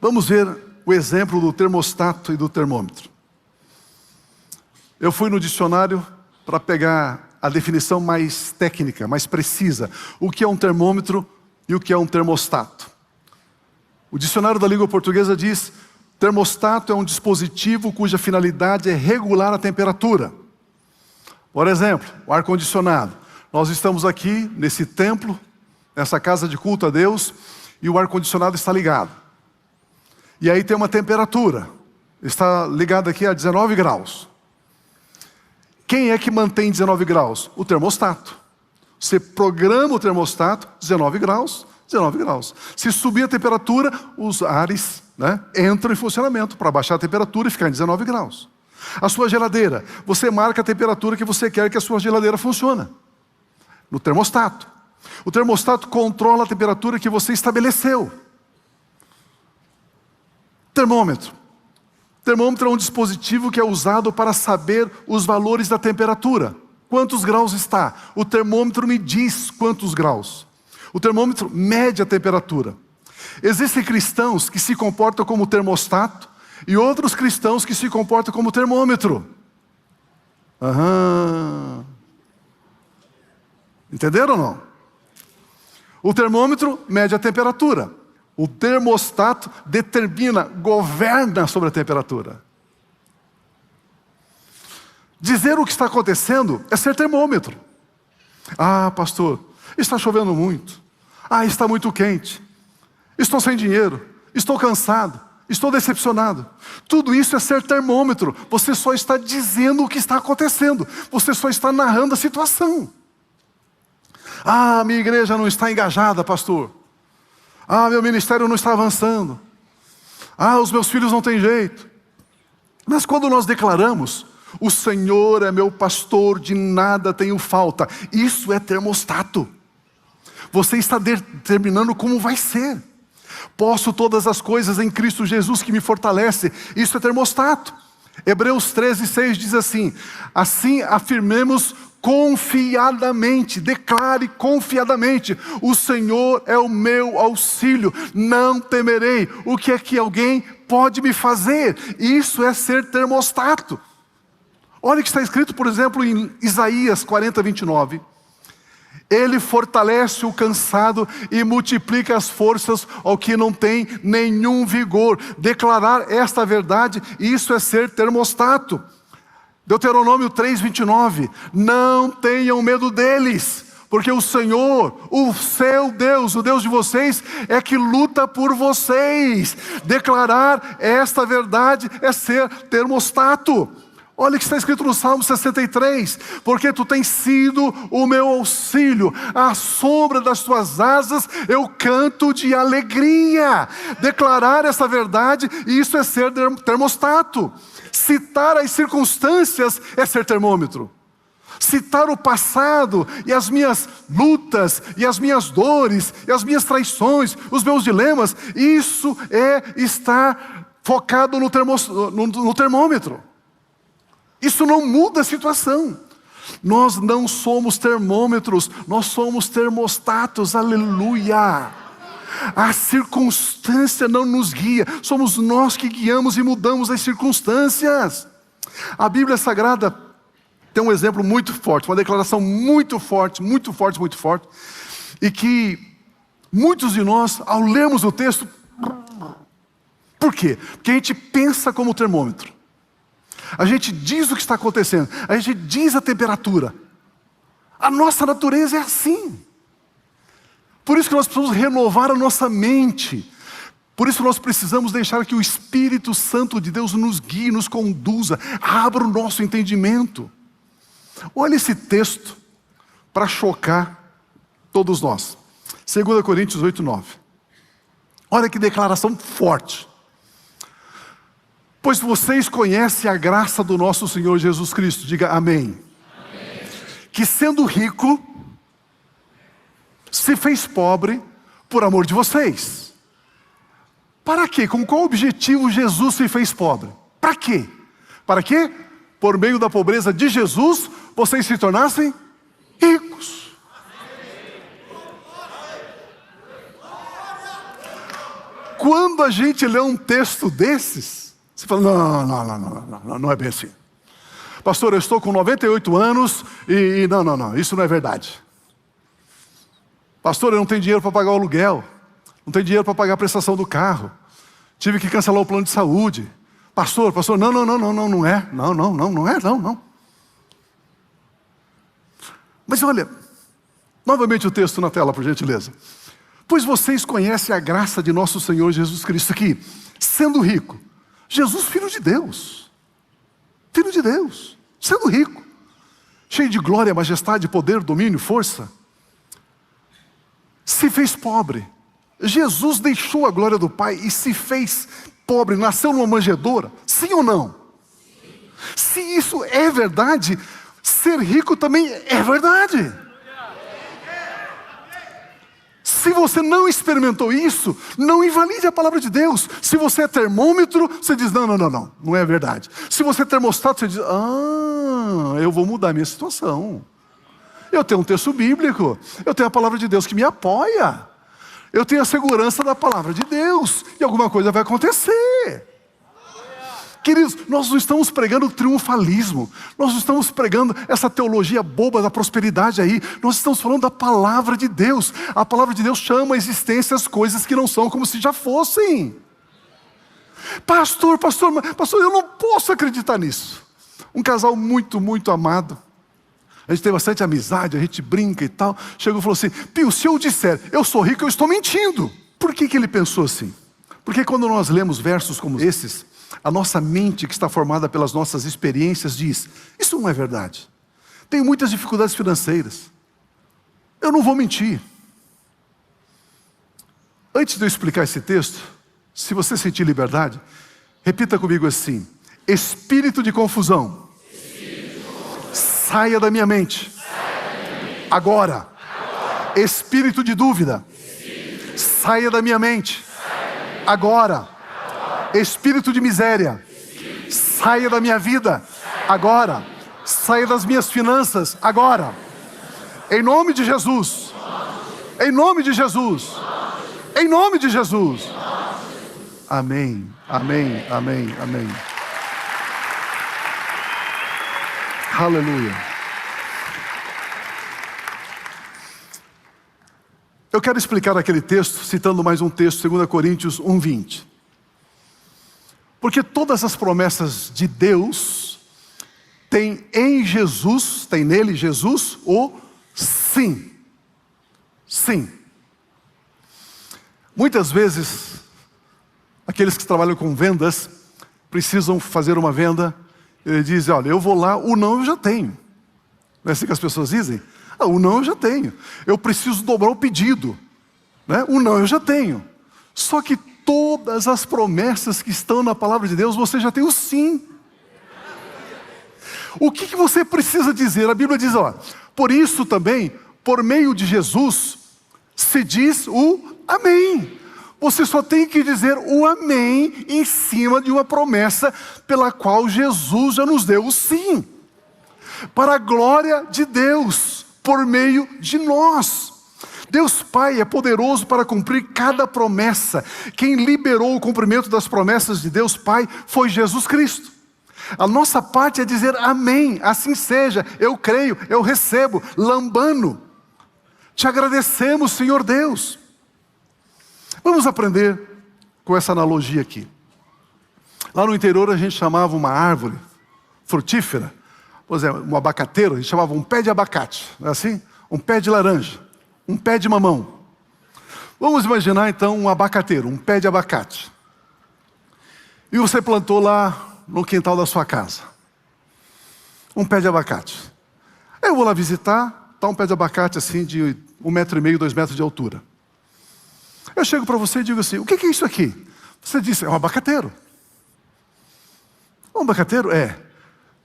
Vamos ver o exemplo do termostato e do termômetro. Eu fui no dicionário para pegar a definição mais técnica, mais precisa. O que é um termômetro e o que é um termostato. O dicionário da língua portuguesa diz: termostato é um dispositivo cuja finalidade é regular a temperatura. Por exemplo, o ar-condicionado. Nós estamos aqui nesse templo, nessa casa de culto a Deus, e o ar-condicionado está ligado. E aí tem uma temperatura. Está ligado aqui a 19 graus. Quem é que mantém 19 graus? O termostato. Você programa o termostato, 19 graus, 19 graus. Se subir a temperatura, os ares, entram em funcionamento para baixar a temperatura e ficar em 19 graus. A sua geladeira, você marca a temperatura que você quer que a sua geladeira funcione. No termostato. O termostato controla a temperatura que você estabeleceu. Termômetro. Termômetro é um dispositivo que é usado para saber os valores da temperatura. Quantos graus está? O termômetro me diz quantos graus. O termômetro mede a temperatura. Existem cristãos que se comportam como termostato e outros cristãos que se comportam como termômetro. Entenderam ou não? O termômetro mede a temperatura. O termostato determina, governa sobre a temperatura. Dizer o que está acontecendo é ser termômetro. Ah, pastor, está chovendo muito. Ah, está muito quente. Estou sem dinheiro. Estou cansado. Estou decepcionado. Tudo isso é ser termômetro. Você só está dizendo o que está acontecendo. Você só está narrando a situação. Ah, minha igreja não está engajada, pastor. Ah, meu ministério não está avançando. Ah, os meus filhos não têm jeito. Mas quando nós declaramos: o Senhor é meu pastor, de nada tenho falta, isso é termostato. Você está determinando como vai ser. Posso todas as coisas em Cristo Jesus que me fortalece. Isso é termostato. Hebreus 13:6 diz assim: assim afirmemos confiadamente, declare confiadamente: o Senhor é o meu auxílio, não temerei. O que é que alguém pode me fazer? Isso é ser termostato. Olha o que está escrito, por exemplo, em Isaías 40:29. Ele fortalece o cansado e multiplica as forças ao que não tem nenhum vigor. Declarar esta verdade, isso é ser termostato. Deuteronômio 3:29, não tenham medo deles, porque o Senhor, o seu Deus, o Deus de vocês, é que luta por vocês. Declarar esta verdade é ser termostato. Olha o que está escrito no Salmo 63, porque tu tens sido o meu auxílio, à sombra das tuas asas eu canto de alegria. Declarar essa verdade, isso é ser termostato. Citar as circunstâncias é ser termômetro. Citar o passado e as minhas lutas, e as minhas dores, e as minhas traições, os meus dilemas, isso é estar focado no termômetro. Isso não muda a situação. Nós não somos termômetros, nós somos termostatos, aleluia. A circunstância não nos guia, somos nós que guiamos e mudamos as circunstâncias. A Bíblia Sagrada tem um exemplo muito forte, uma declaração muito forte, muito forte, muito forte, e que muitos de nós, ao lermos o texto, por quê? Porque a gente pensa como termômetro. A gente diz o que está acontecendo, a gente diz a temperatura. A nossa natureza é assim. Por isso que nós precisamos renovar a nossa mente. Por isso nós precisamos deixar que o Espírito Santo de Deus nos guie, nos conduza, abra o nosso entendimento. Olha esse texto para chocar todos nós. 2 Coríntios 8:9. Olha que declaração forte. Pois vocês conhecem a graça do nosso Senhor Jesus Cristo. Diga amém. Amém. Que sendo rico, se fez pobre por amor de vocês. Para quê? Com qual objetivo Jesus se fez pobre? Para quê? Para quê? Por meio da pobreza de Jesus, vocês se tornassem ricos. quando a gente lê um texto desses, você fala, não é bem assim. Pastor, eu estou com 98 anos e não, isso não é verdade. Pastor, eu não tenho dinheiro para pagar o aluguel, não tenho dinheiro para pagar a prestação do carro, tive que cancelar o plano de saúde. Pastor, não é. Mas olha, novamente o texto na tela, por gentileza. Pois vocês conhecem a graça de nosso Senhor Jesus Cristo, que, sendo rico, Jesus, filho de Deus, sendo rico, cheio de glória, majestade, poder, domínio, força, se fez pobre. Jesus deixou a glória do Pai e se fez pobre, nasceu numa manjedoura, sim ou não? Se isso é verdade, ser rico também é verdade. Se você não experimentou isso, não invalide a palavra de Deus. Se você é termômetro, você diz, não é verdade. Se você é termostato, você diz, eu vou mudar a minha situação. Eu tenho um texto bíblico, eu tenho a palavra de Deus que me apoia. Eu tenho a segurança da palavra de Deus, e alguma coisa vai acontecer. Queridos, nós não estamos pregando triunfalismo, nós não estamos pregando essa teologia boba da prosperidade aí, nós estamos falando da palavra de Deus. A palavra de Deus chama a existência as coisas que não são como se já fossem. Pastor, eu não posso acreditar nisso. Um casal muito, muito amado, a gente tem bastante amizade, a gente brinca e tal, chegou e falou assim, Pio, se eu disser, eu sou rico, eu estou mentindo. Por que ele pensou assim? Porque quando nós lemos versos como esses, a nossa mente, que está formada pelas nossas experiências, diz, isso não é verdade. Tenho muitas dificuldades financeiras. Eu não vou mentir. Antes de eu explicar esse texto, se você sentir liberdade, repita comigo assim, espírito de confusão, saia da minha mente. Agora. Espírito de dúvida, saia da minha mente. Agora. Espírito de miséria, saia da minha vida, agora. Saia das minhas finanças, agora. Em nome de Jesus. Em nome de Jesus. Em nome de Jesus. Amém, amém, amém, amém. Aleluia. Eu quero explicar aquele texto, citando mais um texto, 2 Coríntios 1:20. Porque todas as promessas de Deus têm em Jesus, tem nele Jesus, o sim. Sim. Muitas vezes, aqueles que trabalham com vendas, precisam fazer uma venda, ele diz, olha, eu vou lá, o não eu já tenho. Não é assim que as pessoas dizem? O não eu já tenho. Eu preciso dobrar o pedido. Né? O não eu já tenho. Só que todas as promessas que estão na palavra de Deus, você já tem o sim. O que você precisa dizer? A Bíblia diz, por isso também, por meio de Jesus, se diz o amém. Você só tem que dizer o amém em cima de uma promessa pela qual Jesus já nos deu o sim. Para a glória de Deus, por meio de nós. Deus Pai é poderoso para cumprir cada promessa. Quem liberou o cumprimento das promessas de Deus Pai foi Jesus Cristo. A nossa parte é dizer amém, assim seja, eu creio, eu recebo, lambano. Te agradecemos, Senhor Deus. Vamos aprender com essa analogia aqui. Lá no interior a gente chamava uma árvore frutífera, por exemplo, um abacateiro, a gente chamava um pé de abacate, não é assim? Um pé de laranja, um pé de mamão. Vamos imaginar então um abacateiro, um pé de abacate. E você plantou lá no quintal da sua casa um pé de abacate. Eu vou lá visitar, está um pé de abacate assim de 1,5 metro, 2 metros de altura. Eu chego para você e digo assim, o que é isso aqui? Você disse, é um abacateiro. Um abacateiro? É.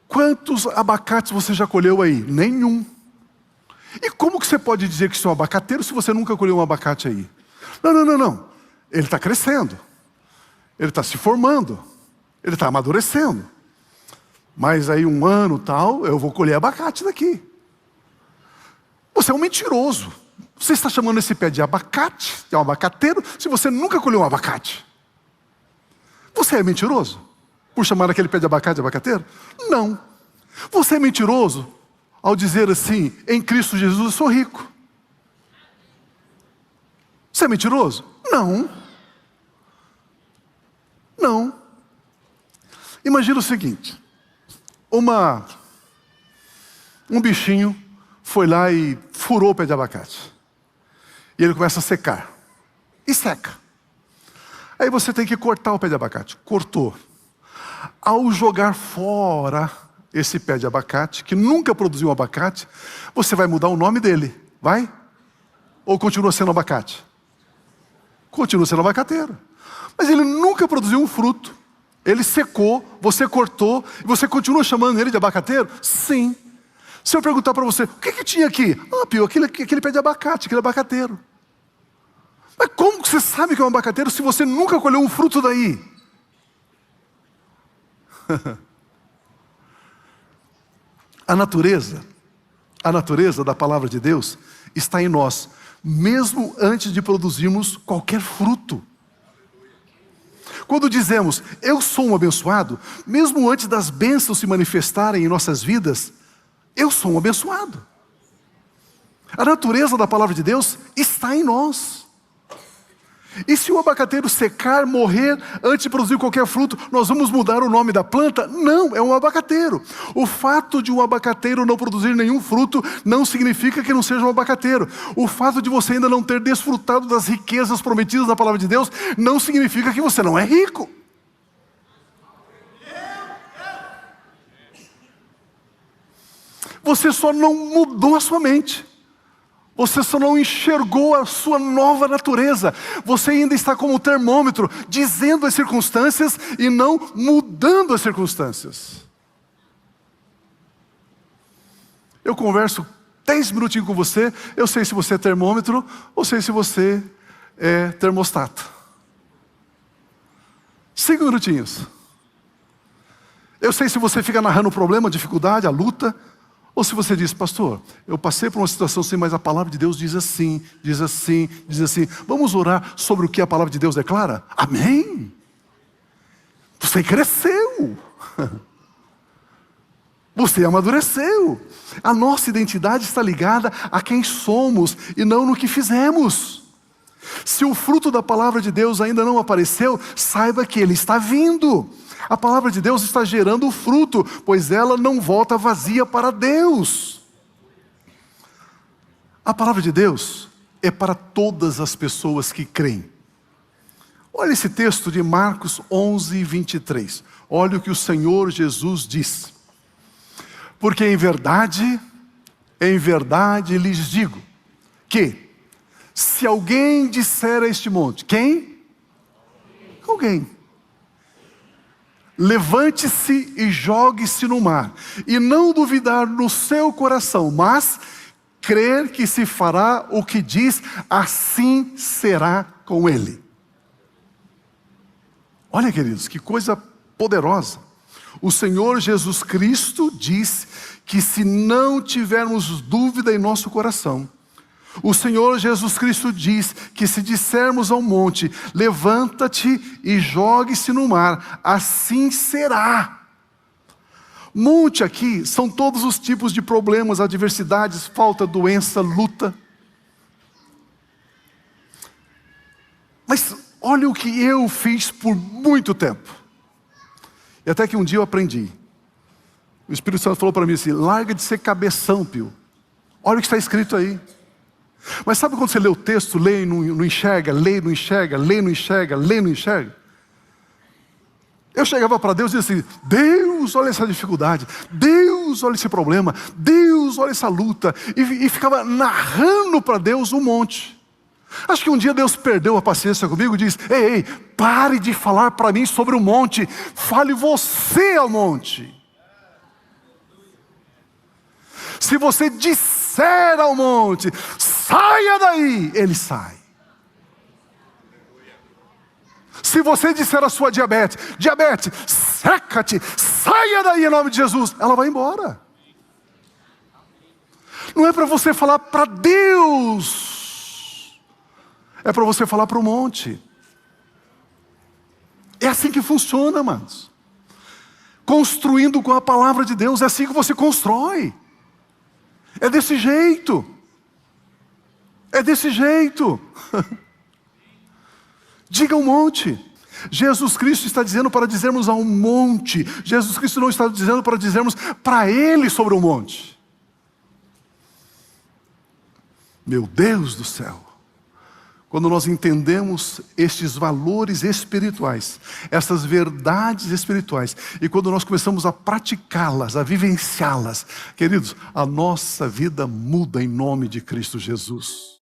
Quantos abacates você já colheu aí? Nenhum. E como que você pode dizer que isso é um abacateiro se você nunca colheu um abacate aí? Não. Ele está crescendo. Ele está se formando. Ele está amadurecendo. Mas aí 1 ano tal, eu vou colher abacate daqui. Você é um mentiroso. Você está chamando esse pé de abacate, de um abacateiro, se você nunca colheu um abacate. Você é mentiroso por chamar aquele pé de abacate de abacateiro? Não. Você é mentiroso ao dizer assim, em Cristo Jesus eu sou rico? Você é mentiroso? Não. Não. Imagina o seguinte, um bichinho foi lá e furou o pé de abacate. E ele começa a secar. E seca. Aí você tem que cortar o pé de abacate. Cortou. Ao jogar fora esse pé de abacate, que nunca produziu um abacate, você vai mudar o nome dele. Vai? Ou continua sendo abacate? Continua sendo abacateiro. Mas ele nunca produziu um fruto. Ele secou, você cortou, e você continua chamando ele de abacateiro? Sim. Se eu perguntar para você, o que tinha aqui? Ah, Pio, aquele pé de abacate, aquele abacateiro. Mas como você sabe que é um abacateiro se você nunca colheu um fruto daí? A natureza da palavra de Deus está em nós, mesmo antes de produzirmos qualquer fruto. Quando dizemos, eu sou um abençoado, mesmo antes das bênçãos se manifestarem em nossas vidas, eu sou um abençoado. A natureza da palavra de Deus está em nós. E se o abacateiro secar, morrer, antes de produzir qualquer fruto, nós vamos mudar o nome da planta? Não, é um abacateiro. O fato de um abacateiro não produzir nenhum fruto, não significa que não seja um abacateiro. O fato de você ainda não ter desfrutado das riquezas prometidas na palavra de Deus, não significa que você não é rico. Você só não mudou a sua mente. Você só não enxergou a sua nova natureza. Você ainda está como termômetro, dizendo as circunstâncias e não mudando as circunstâncias. Eu converso 10 minutinhos com você, eu sei se você é termômetro ou sei se você é termostato. 5 minutinhos. Eu sei se você fica narrando o problema, a dificuldade, a luta, ou se você diz, pastor, eu passei por uma situação assim, mas a palavra de Deus diz assim, diz assim, diz assim. Vamos orar sobre o que a palavra de Deus declara? Amém. Você cresceu. Você amadureceu. A nossa identidade está ligada a quem somos e não no que fizemos. Se o fruto da palavra de Deus ainda não apareceu, saiba que ele está vindo. A palavra de Deus está gerando o fruto, pois ela não volta vazia para Deus. A palavra de Deus é para todas as pessoas que creem. Olha esse texto de Marcos 11, 23. Olha o que o Senhor Jesus diz. Porque em verdade lhes digo, que se alguém disser a este monte, quem? Alguém. Levante-se e jogue-se no mar, e não duvidar no seu coração, mas crer que se fará o que diz, assim será com ele. Olha, queridos, que coisa poderosa. O Senhor Jesus Cristo disse que se não tivermos dúvida em nosso coração, o Senhor Jesus Cristo diz que se dissermos ao monte, levanta-te e jogue-se no mar, assim será. Monte aqui são todos os tipos de problemas, adversidades, falta, doença, luta. Mas olha o que eu fiz por muito tempo. E até que um dia eu aprendi. O Espírito Santo falou para mim assim, larga de ser cabeção, Pio. Olha o que está escrito aí. Mas sabe quando você lê o texto, lê e não enxerga, lê e não enxerga, lê e não enxerga, lê e não enxerga? Eu chegava para Deus e dizia assim, Deus, olha essa dificuldade, Deus, olha esse problema, Deus, olha essa luta, e ficava narrando para Deus um monte. Acho que um dia Deus perdeu a paciência comigo e disse, ei, pare de falar para mim sobre o monte, fale você ao monte. Se você disser ao monte, saia daí, ele sai. Se você disser à sua diabetes, seca-te, saia daí em nome de Jesus, ela vai embora. Não é para você falar para Deus, é para você falar para o monte. É assim que funciona, amados. Construindo com a palavra de Deus, é assim que você constrói. É desse jeito. É desse jeito. Diga um monte. Jesus Cristo está dizendo para dizermos a um monte. Jesus Cristo não está dizendo para dizermos para Ele sobre o monte. Meu Deus do céu. Quando nós entendemos estes valores espirituais, essas verdades espirituais, e quando nós começamos a praticá-las, a vivenciá-las, queridos, a nossa vida muda em nome de Cristo Jesus.